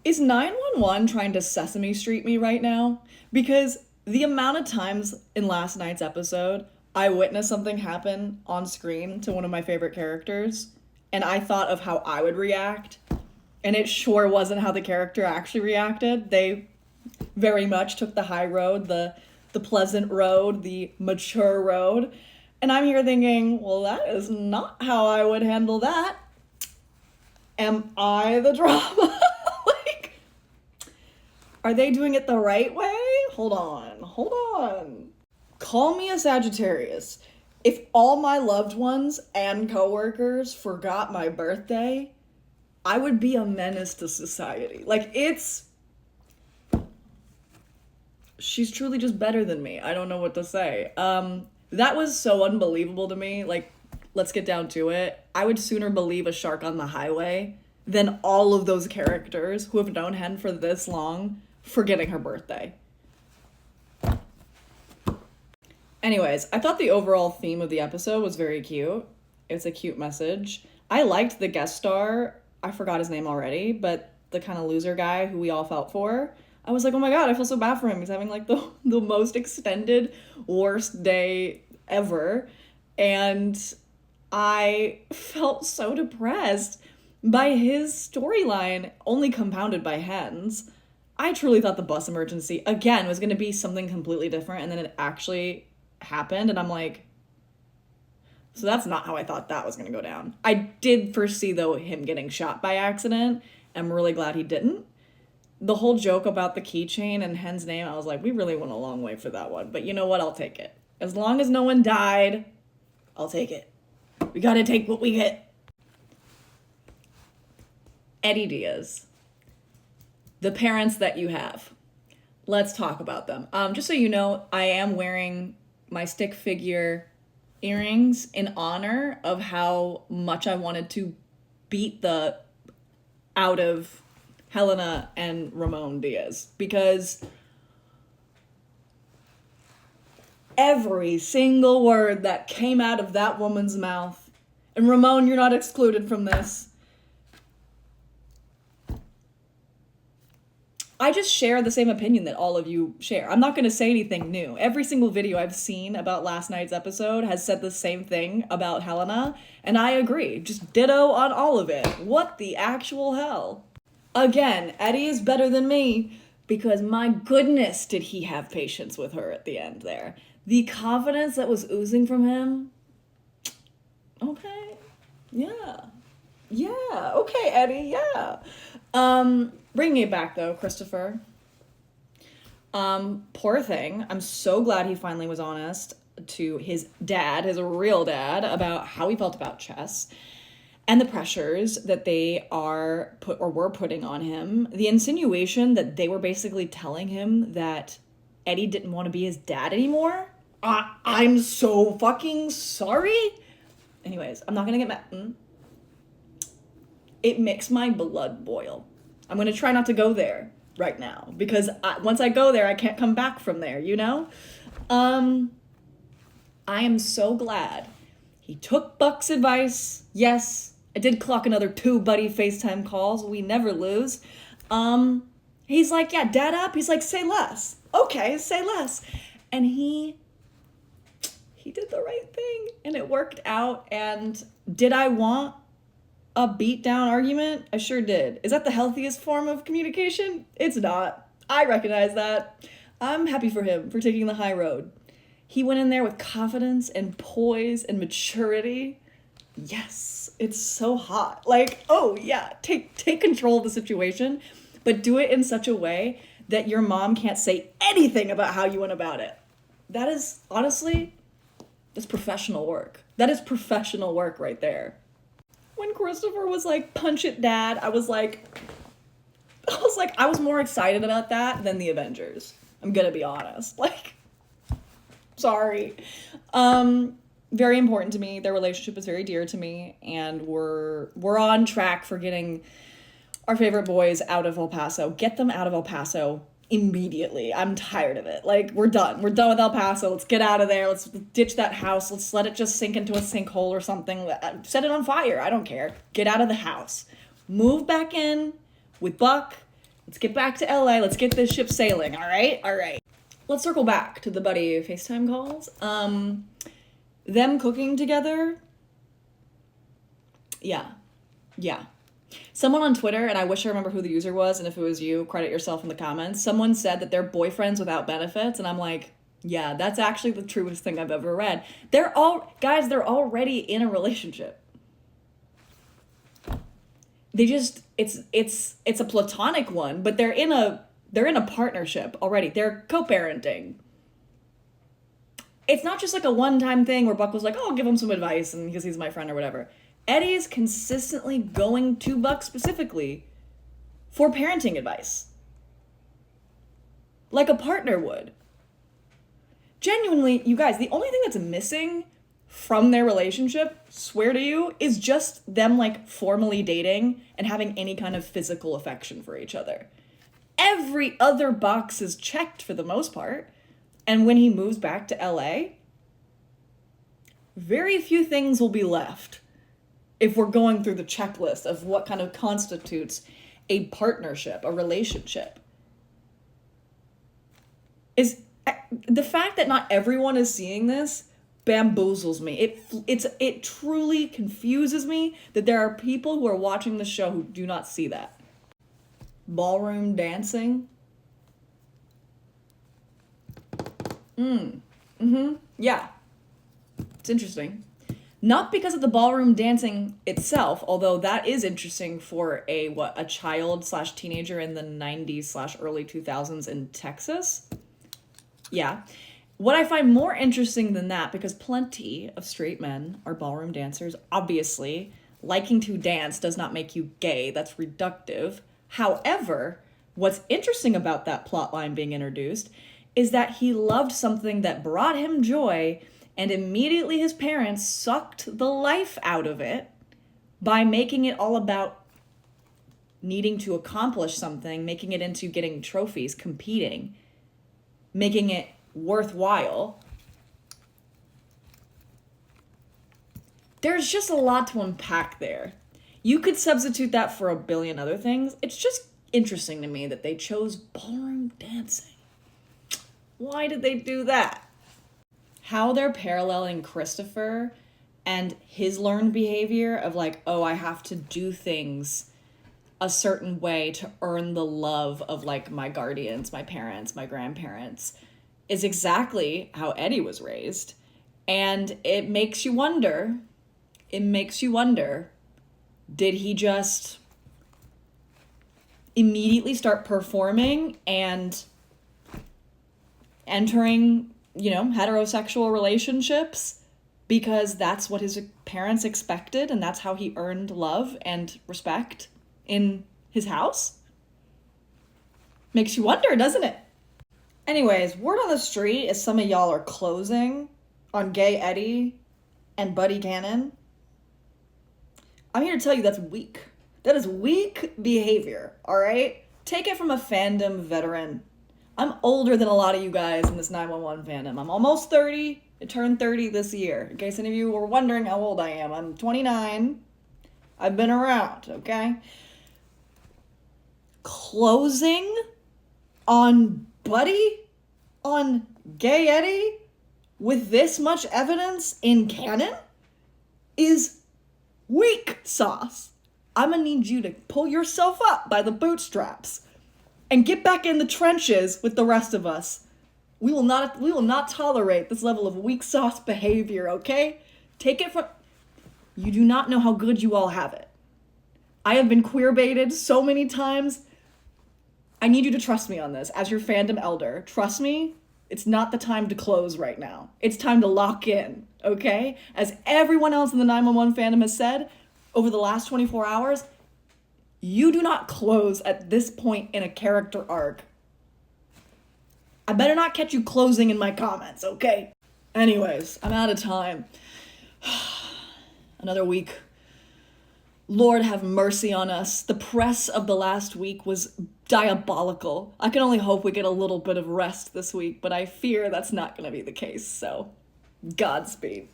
Is 911 trying to Sesame Street me right now? Because the amount of times in last night's episode I witnessed something happen on screen to one of my favorite characters, and I thought of how I would react, and it sure wasn't how the character actually reacted. They very much took the high road, the pleasant road, the mature road. And I'm here thinking, well, that is not how I would handle that. Am I the drama? Like, are they doing it the right way? Hold on, hold on. Call me a Sagittarius. If all my loved ones and coworkers forgot my birthday, I would be a menace to society. Like, she's truly just better than me. I don't know what to say. That was so unbelievable to me. Like, let's get down to it. I would sooner believe a shark on the highway than all of those characters who have known Hen for this long forgetting her birthday. Anyways, I thought the overall theme of the episode was very cute. It's a cute message. I liked the guest star. I forgot his name already, but the kind of loser guy who we all felt for. I was like, oh my god, I feel so bad for him. He's having like the most extended, worst day ever. And I felt so depressed by his storyline, only compounded by Hen's. I truly thought the bus emergency, again, was going to be something completely different, and then it actually happened, and I'm like, so that's not how I thought that was going to go down. I did foresee, though, him getting shot by accident. I'm really glad he didn't. The whole joke about the keychain and Hen's name, I was like, we really went a long way for that one. But you know what? I'll take it. As long as no one died, I'll take it. We gotta take what we get. Eddie Diaz. The parents that you have. Let's talk about them. Just so you know, I am wearing my stick figure earrings in honor of how much I wanted to beat the out of Helena and Ramon Diaz, because every single word that came out of that woman's mouth, and Ramon, you're not excluded from this, I just share the same opinion that all of you share. I'm not going to say anything new. Every single video I've seen about last night's episode has said the same thing about Helena, and I agree. Just ditto on all of it. What the actual hell? Again, Eddie is better than me, because my goodness did he have patience with her at the end there. The confidence that was oozing from him. Okay. Yeah. Yeah. Okay, Eddie. Yeah. Bringing it back though, Christopher. Poor thing. I'm so glad he finally was honest to his dad, his real dad, about how he felt about chess and the pressures that they were putting on him. The insinuation that they were basically telling him that Eddie didn't want to be his dad anymore. I'm so fucking sorry. Anyways, I'm not gonna get mad. It makes my blood boil. I'm gonna try not to go there right now, because once I go there, I can't come back from there, you know? I am so glad he took Buck's advice. Yes, I did clock another 2 buddy FaceTime calls. We never lose. He's like, yeah, dad up. He's like, say less. Okay, say less. And he did the right thing, and it worked out. And did I want a beat down argument? I sure did. Is that the healthiest form of communication? It's not. I recognize that. I'm happy for him for taking the high road. He went in there with confidence and poise and maturity. Yes, it's so hot. Like, oh yeah, take control of the situation, but do it in such a way that your mom can't say anything about how you went about it. That is, honestly, that's professional work. That is professional work right there. When Christopher was like, punch it, dad, I was more excited about that than the Avengers. I'm gonna be honest. Like, sorry. Very important to me. Their relationship is very dear to me, and we're on track for getting our favorite boys out of El Paso. Get them out of El Paso immediately. I'm tired of it. Like, we're done. We're done with El Paso. Let's get out of there. Let's ditch that house. Let's let it just sink into a sinkhole or something. Set it on fire. I don't care. Get out of the house. Move back in with Buck Let's get back to LA. Let's get this ship sailing, all right? All right. Let's circle back to the buddy FaceTime calls. Them cooking together. Yeah. Someone on Twitter, and I wish I remember who the user was, and if it was you, credit yourself in the comments. Someone said that they're boyfriends without benefits, and I'm like, yeah, that's actually the truest thing I've ever read. They're already in a relationship. They just, it's a platonic one, but they're in a partnership already. They're co-parenting. It's not just like a one-time thing where Buck was like, oh, I'll give him some advice and because he's my friend or whatever. Eddie's consistently going to Buck specifically for parenting advice. Like a partner would. Genuinely, you guys, the only thing that's missing from their relationship, swear to you, is just them like formally dating and having any kind of physical affection for each other. Every other box is checked for the most part. And when he moves back to LA, very few things will be left if we're going through the checklist of what kind of constitutes a partnership, a relationship. Is the fact that not everyone is seeing this bamboozles me. It truly confuses me that there are people who are watching the show who do not see that. Ballroom dancing. Yeah. It's interesting. Not because of the ballroom dancing itself, although that is interesting for a child/teenager in the 90s/early 2000s in Texas. Yeah. What I find more interesting than that, because plenty of straight men are ballroom dancers, obviously, liking to dance does not make you gay. That's reductive. However, what's interesting about that plotline being introduced is that he loved something that brought him joy, and immediately his parents sucked the life out of it by making it all about needing to accomplish something, making it into getting trophies, competing, making it worthwhile. There's just a lot to unpack there. You could substitute that for a billion other things. It's just interesting to me that they chose ballroom dancing. Why did they do that? How they're paralleling Christopher and his learned behavior of like, oh, I have to do things a certain way to earn the love of like my guardians, my parents, my grandparents, is exactly how Eddie was raised. And it makes you wonder, did he just immediately start performing and entering, heterosexual relationships because that's what his parents expected and that's how he earned love and respect in his house? Makes you wonder, doesn't it? Anyways, word on the street is some of y'all are closing on gay Eddie and Buddy Cannon. I'm here to tell you that's weak. That is weak behavior, all right? Take it from a fandom veteran. I'm older than a lot of you guys in this 911 fandom. I'm almost 30. I turned 30 this year. In case any of you were wondering how old I am, I'm 29. I've been around, okay? Closing on Buddy? On gay Eddie? With this much evidence in canon? Is weak sauce. I'm gonna need you to pull yourself up by the bootstraps and get back in the trenches with the rest of us. We will not tolerate this level of weak sauce behavior, okay? Take it from... You do not know how good you all have it. I have been queer baited so many times. I need you to trust me on this. As your fandom elder, trust me, it's not the time to close right now. It's time to lock in, okay? As everyone else in the 911 fandom has said over the last 24 hours, you do not close at this point in a character arc. I better not catch you closing in my comments, okay? Anyways, I'm out of time. Another week. Lord have mercy on us. The press of the last week was diabolical. I can only hope we get a little bit of rest this week, but I fear that's not going to be the case, so Godspeed.